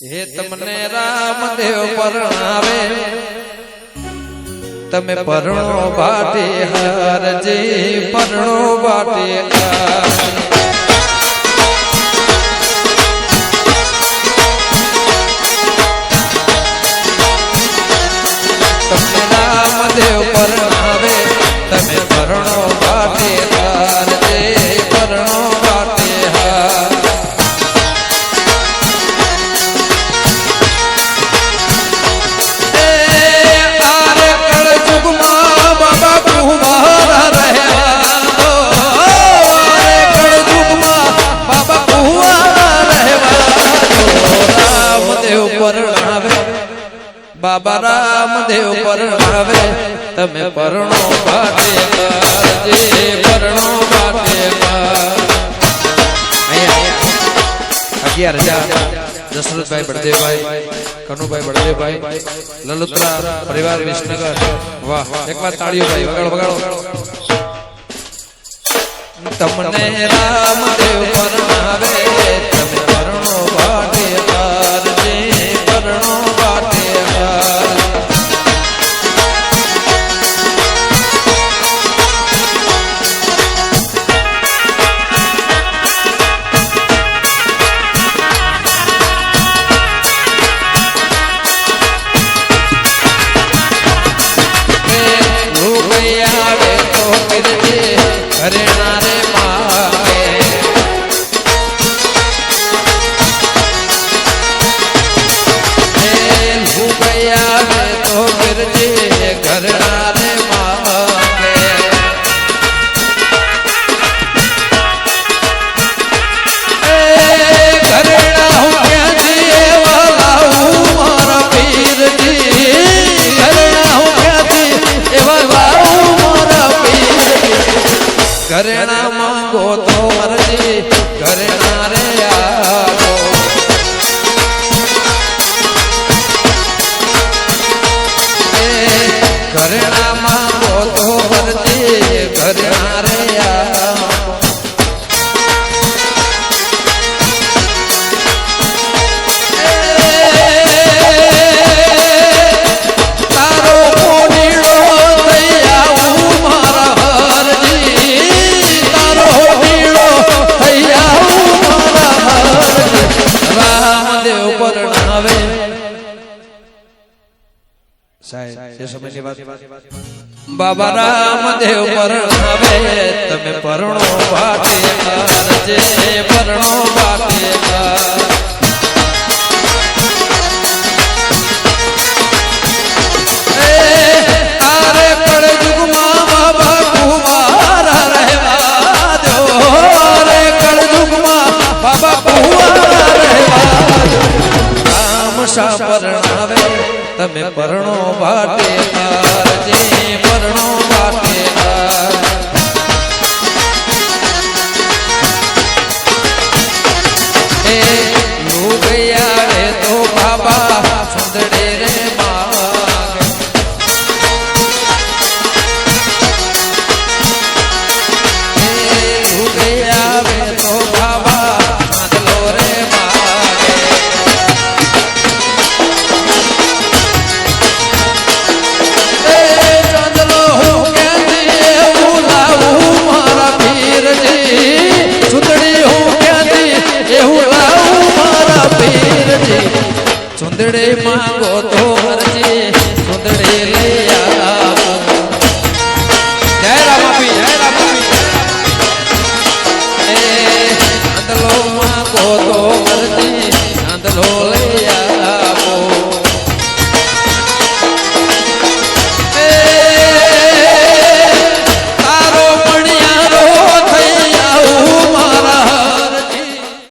હે તમને રામદેવ પરણાવે તમે પરણો બાટે હારજી પરણો બાટે તમને રામદેવ પરણાવે તમે પરણો બાટે હારજી પરણો બાટે હાર बाबा रामदेव परणावे तमे परणो बाटे जे परणो बाटे 11,000 दशरथभाई बड़देवभाई कनुभाई बड़देवभाई ललुत्रा परिवार विसनगर वाह एक बार ताड़ियों भाई वगाड़ो वगाड़ो तमने रामदेव परणावे तमे परणो बाटे जे परणो बाटे घरेणा मांगो तो मर्जी घरेणा रे आओ घरेणा मांगो तो मर्जी घरेणा रे आओ बाबा रामदेव परणावे तमे परणो बाटे जे परणो बाटे तारे कड़ जुगमा बाबा कुमारा रहवा दो रे कड़ जुगमा बाबा कुमारा रहवा दो राम सा परणावे तमे परणो बाटे जे परणो बाटे ए लोग यारे तो बाबा सुंदरे रे मांग ए लोग यारे तो बाबा मांगलो रे मांगे सुंदड़े मांगो तो मर्जी सुंदड़े ले आओ जय रामापी अंदलो मांगो तो मर्जी